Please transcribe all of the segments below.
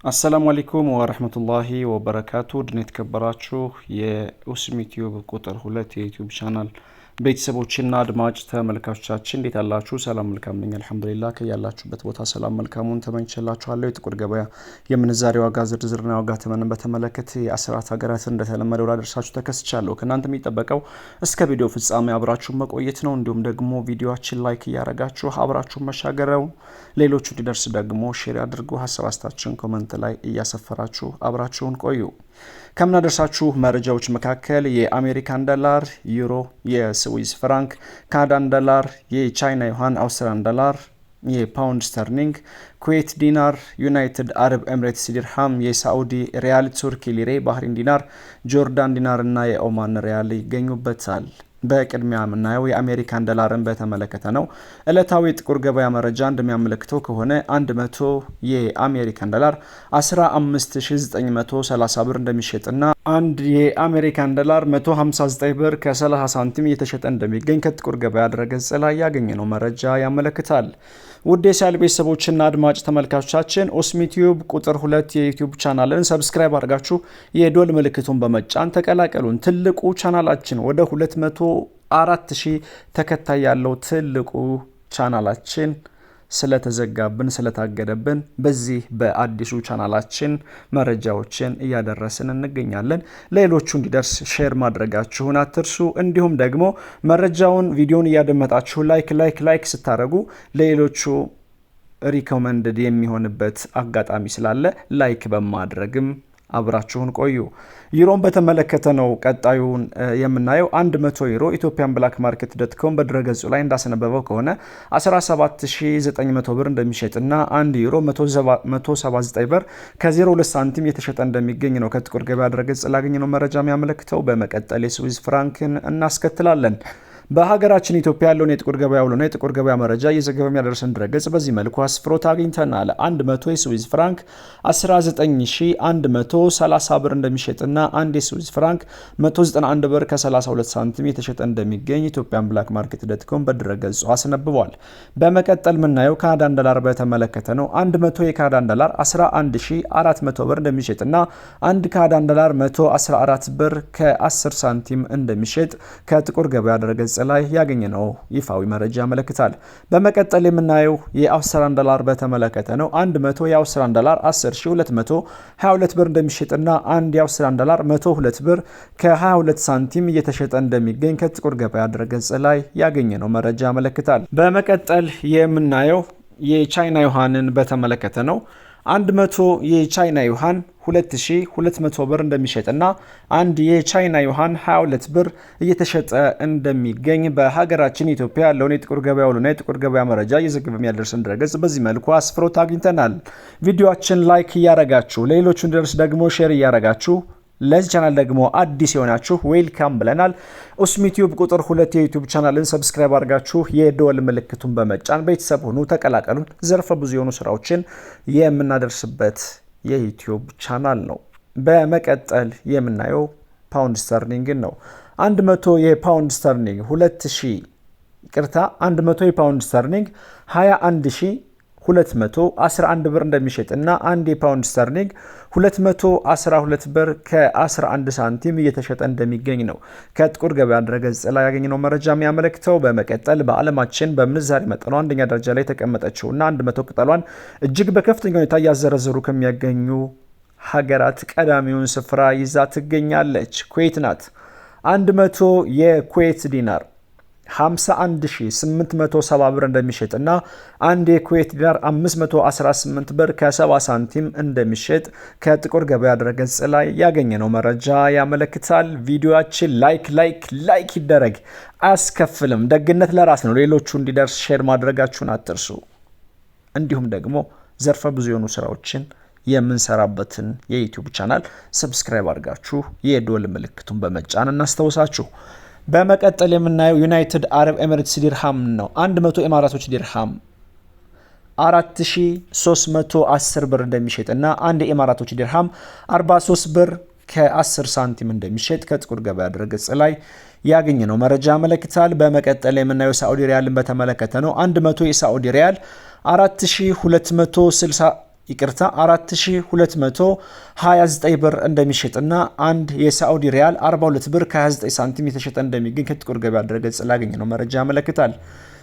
አሰላሙ አለይኩም ወራህመቱላሂ ወበረካቱ ድና የተከበራችሁ የኡስሚ ቲዩብ ቁጥር 2 የዩቲዩብ ቻናል ቤተሰቦችና አድማጭ ተመልካቾቻችን እንዴት አላችሁ? ሰላም መልካም ነኝ አልহামዱሊላህ። ከያላችሁበት ቦታ ሰላም መልካሙን ተመኝቼላችኋለሁ። የጥቁር ገበያ የምንዛሬ ዋጋ ዝርዝርና ዋጋ ተመንን በተመለከተ የአስራት ሀገራትን እንደተለመደው ላደርሳችሁ ተከስቻለሁ። ከእናንተ የሚጠበቀው እስከ ቪዲዮ ፍጻሜ አብራችሁ መቆየት ነው። እንዲሁም ደግሞ ቪዲዮአችን ላይክ እያረጋችሁ አብራችሁ መሻገረው ሌሎቹ እንዲደርስ ደግሞ ሼር አድርጉ። ሀሳብ አስተያየታችሁን ኮሜንት ላይ እያሰፈራችሁ አብራችሁን ቆዩ። ከምናደርሳችሁ መረጃዎች መካከል የአሜሪካን ዶላር፣ ዩሮ፣ የስዊስ ፍራንክ፣ ካናዳን ዶላር፣ የቻይና ዩዋን፣ አውስትራሊያን ዶላር፣ የፓውንድ ስተርሊንግ፣ ኩዌት ዲናር፣ ዩናይትድ አረብ ኤምሬትስ ዲርሃም፣ የሳዑዲ ሪያል፣ ቱርኪ ሊሬ፣ ባህሪን ዲናር፣ ጆርዳን ዲናር እና የኦማን ሪያል ይገኙበታል። በቅድሚያ የምናየው የአሜሪካን ዶላርን በተመለከተ ነው። እለታዊ ጥቁር ገበያ መረጃ እንደሚያመለክተው ከሆነ 100 የአሜሪካን ዶላር 15930 ብር እንደሚሸጥና አንድ የአሜሪካን ዶላር 159 ብር ከ30 ሳንቲም እየተሸጠ እንደሚገኝ ከጥቁር ገበያ ድረገጽ ላይ ያገኘነው መረጃ ያመለክታል። ውድ የቻናል ቤተሰቦችና አድማጭ ተመልካቾቻችን ኡስሚ ቲዩብ ቁጥር 2 የዩቲዩብ ቻናልን ሰብስክራይብ አድርጋችሁ የዶል ምልክቱን በመጫን ተቀላቀሉን። ትልቁ ቻናላችን ወደ 204,000 ተከታይ ያለው ትልቁ ቻናላችን ስለተዘጋብን ስለታገደብን በዚህ በአዲሱ ቻናላችን መረጃዎችን እያደረስን እንገኛለን። ሌሎቹ እንዲደርስ ሼር ማድረጋችሁን አትርሱ። እንዲሁም ደግሞ መረጃውን ቪዲዮን እያደመጣችሁ ላይክ ስታደርጉ ሌሎቹ ሪኮመንድድ የሚሆንበት አጋጣሚ ስላለ ላይክ በማድረግም አብራችሁን ቆዩ። ዩሮን በተመለከተ ነው ቀጣዩን የምናየው። 100 ዩሮ ethiopianblackmarket.com በድረገጹ ላይ እንዳስነበበው ከሆነ 17900 ብር እንደሚሸጥና 1 ዩሮ 179 ብር ከ02 ሳንቲም የተሸጠ እንደሚገኝ ነው ከጥቁር ገበያ ድረገጽ ላገኘነው መረጃ የሚያመለክተው። በመቀጠል የስዊዝ ፍራንክን እናስከትላለን። በሀገራችን ኢትዮጵያ ያለውን የጥቁር ገበያ ውሎና የጥቁር ገበያ መረጃ እየዘገበ የሚያደርሰን ድረገጽ በዚህ መልኩ አስፍሮት አግኝተናል። 100 የስዊዝ ፍራንክ 19130 ብር እንደሚሸጥና 1 የስዊዝ ፍራንክ 191 ብር ከ32 ሳንቲም የተሸጠ እንደሚገኝ ethiopianblackmarket.com በድረገጹ አስነብቧል። በመቀጠል የምናየው ካናዳን ዶላር በተመለከተ ነው። 100 የካናዳን ዶላር 11400 ብር እንደሚሸጥና 1 ካናዳን ዶላር 114 ብር ከ10 ሳንቲም እንደሚሸጥ ከጥቁር ገበያ ድረገጽ ላይ ያገኘነው ይፋዊ መረጃ ያመለክታል። በመቀጠል የምናየው የአውስትራሊያን ዶላር በተመለከተ ነው። 100 የአውስትራሊያን ዶላር 10222 ብር እንደሚሸጥና 1 የአውስትራሊያን ዶላር 102 ብር ከ22 ሳንቲም እየተሸጠ እንደሚገኝ ከጥቁር ገበያ ድረገጽ ላይ ያገኘነው መረጃ ያመለክታል። በመቀጠል የምናየው የቻይና ዩዋንን በተመለከተ ነው። 100 የቻይና ዩዋን 2200 ብር እንደሚሸጥና አንድ የቻይና ዩዋን 22 ብር እየተሸጠ እንደሚገኝ በሀገራችን ኢትዮጵያ ያለውን የጥቁር ገበያ ውሎና የጥቁር ገበያ መረጃ እየዘገበ የሚያደርሰን ድረገጽ በዚህ መልኩ አስፍሮት አግኝተናል። ቪዲዮአችን ላይክ እያረጋችሁ ሌሎቹ እንዲደርስ ደግሞ ሼር እያረጋችሁ ለዚህ ቻናል ደግሞ አዲስ የሆናችሁ ዌልካም ብለናል። ኡስሚ ቲዩብ ቁጥር 2 የዩቲዩብ ቻናልን ሰብስክራይብ አድርጋችሁ የደወል ምልክቱን በመጫን ቤተሰብ ሁኑ፣ ተቀላቀሉን። ዘርፈ ብዙ የሆኑ ስራዎችን የምናደርስበት የዩቲዩብ ቻናል ነው። በመቀጠል የምናየው ፓውንድ ስተርሊንግን ነው። 100 የፓውንድ ስተርሊንግ 100 የፓውንድ ስተርሊንግ 21211 ብር እንደሚሸጥና 1 የፓውንድ ስተርሊንግ 212 ብር ከ11 ሳንቲም እየተሸጠ እንደሚገኝ ነው ከጥቁር ገበያ ድረገጽ ላይ ያገኘነው መረጃ የሚያመለክተው። በመቀጠል በዓለማችን በምንዛሬ መጠኗ አንደኛ ደረጃ ላይ የተቀመጠችውና 100 ቅጠሏን እጅግ በከፍተኛ ሁኔታ እያዘረዘሩ ከሚያገኙ ሀገራት ቀዳሚውን ስፍራ ይዛ ትገኛለች። ኩዌት ናት። 100 የኩዌት ዲናር 51870 ብር እንደሚሸጥና 1 የኩዌት ዲናር 518 ብር ከ70 ሳንቲም እንደሚሸጥ ከጥቁር ገበያ ድረገጽ ላይ ያገኘነው መረጃ ያመለክታል። ቪዲዮአችን ላይክ ይደረግ፣ አያስከፍልም። ደግነት ለራስ ነው። ሌሎቹ እንዲደርስ ሼር ማድረጋችሁን አትርሱ። እንዲሁም ደግሞ ዘርፈ ብዙ የሆኑ ስራዎችን የምንሰራበትን የዩቲዩብ ቻናል ሰብስክራይብ አድርጋችሁ የዶል ምልክቱን በመጫን እናስታውሳችሁ። በመቀጠል የምናየው ዩናይትድ አረብ ኤምሬትስ ዲርሃም ነው። 100 ኢማራቶች ዲርሃም 4310 ብር እንደሚሸጥና 1 ኢማራቶች ዲርሃም 43 ብር ከ10 ሳንቲም እንደሚሸጥ ከጥቁር ገበያ ድረገጽ ላይ ያገኘነው መረጃ ያመለክታል። በመቀጠል የምናየው ሳዑዲ ሪያልን በተመለከተ ነው። 100 የሳዑዲ ሪያል 4229 ብር እንደሚሸጥና አንድ የሳዑዲ ሪያል 42 ብር ከ29 ሳንቲም የተሸጠ እንደሚገኝ ከጥቁር ገበያ ድረገጽ ላገኘነው መረጃ ያመለክታል።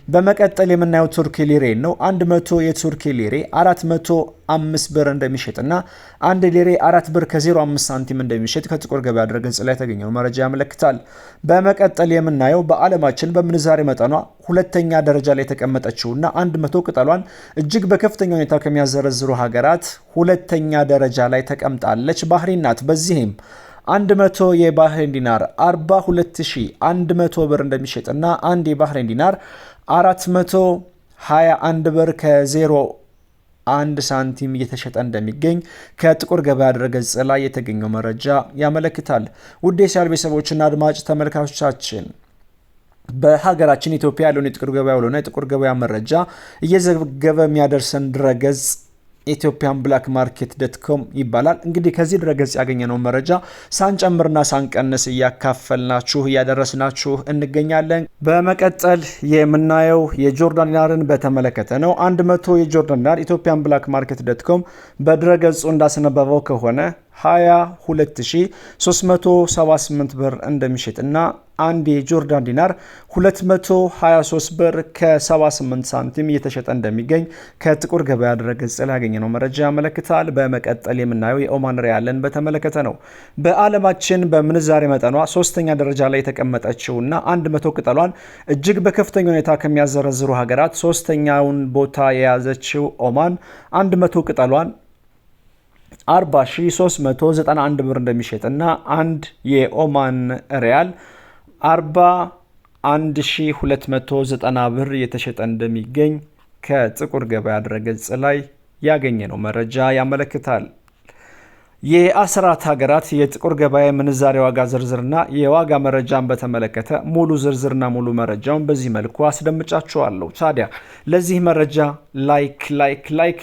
በመቀጠል የምናየው ቱርክ ሊሬ ነው። 100 የቱርክ ሊሬ 405 ብር እንደሚሸጥና አንድ ሊሬ 4 ብር ከ05 ሳንቲም እንደሚሸጥ ከጥቁር ገበያ ድረገጽ ላይ የተገኘው መረጃ ያመለክታል። በመቀጠል የምናየው በዓለማችን በምንዛሬ መጠኗ ሁለተኛ ደረጃ ላይ የተቀመጠችውና 100 ቅጠሏን እጅግ በከፍተኛ ሁኔታ ከሚያዘረዝሩ ሀገራት ሁለተኛ ደረጃ ላይ ተቀምጣለች ባህሬን ናት። በዚህም 100 የባህሬን ዲናር 42100 ብር እንደሚሸጥና አንድ የባህሬን ዲናር 421 ብር ከ01 ሳንቲም እየተሸጠ እንደሚገኝ ከጥቁር ገበያ ድረገጽ ላይ የተገኘው መረጃ ያመለክታል። ውድ የቻናል ቤተሰቦችና አድማጭ ተመልካቾቻችን በሀገራችን ኢትዮጵያ ያለውን የጥቁር ገበያ ውሎና የጥቁር ገበያ መረጃ እየዘገበ የሚያደርሰን ድረገጽ ኢትዮጵያን ብላክ ማርኬት .com ይባላል። እንግዲህ ከዚህ ድረገጽ ያገኘነው መረጃ ሳንጨምርና ሳንቀንስ እያካፈልናችሁ እያደረስናችሁ እንገኛለን። በመቀጠል የምናየው የጆርዳን ዲናርን በተመለከተ ነው። 100 የጆርዳን ዲናር ኢትዮጵያን ብላክ ማርኬት .com በድረገጹ እንዳስነበበው ከሆነ 22378 ብር እንደሚሸጥና አንድ የጆርዳን ዲናር 223 ብር ከ78 ሳንቲም እየተሸጠ እንደሚገኝ ከጥቁር ገበያ ድረገጽ ላይ ያገኘነው መረጃ ያመለክታል። በመቀጠል የምናየው የኦማን ሪያልን በተመለከተ ነው። በዓለማችን በምንዛሬ መጠኗ ሶስተኛ ደረጃ ላይ የተቀመጠችውና 100 ቅጠሏን እጅግ በከፍተኛ ሁኔታ ከሚያዘረዝሩ ሀገራት ሶስተኛውን ቦታ የያዘችው ኦማን 100 ቅጠሏን 40391 ብር እንደሚሸጥና አንድ የኦማን ሪያል 41290 ብር የተሸጠ እንደሚገኝ ከጥቁር ገበያ ድረገጽ ላይ ያገኘነው መረጃ ያመለክታል። የአስራት ሀገራት የጥቁር ገበያ ምንዛሬ ዋጋ ዝርዝርና የዋጋ መረጃን በተመለከተ ሙሉ ዝርዝርና ሙሉ መረጃውን በዚህ መልኩ አስደምጫችኋለሁ። ታዲያ ለዚህ መረጃ ላይክ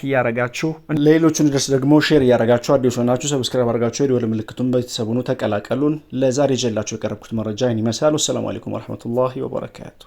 እያረጋችሁ ለሌሎቹን ድረስ ደግሞ ሼር እያረጋችሁ አዲስ ሆናችሁ ሰብስክራይብ አድርጋችሁ የደወል ምልክቱን ቤተሰቡን ተቀላቀሉን። ለዛሬ ይዤላችሁ የቀረብኩት መረጃ ይህን ይመስላል። ሰላም አለይኩም ወራህመቱላሂ ወበረካቱ።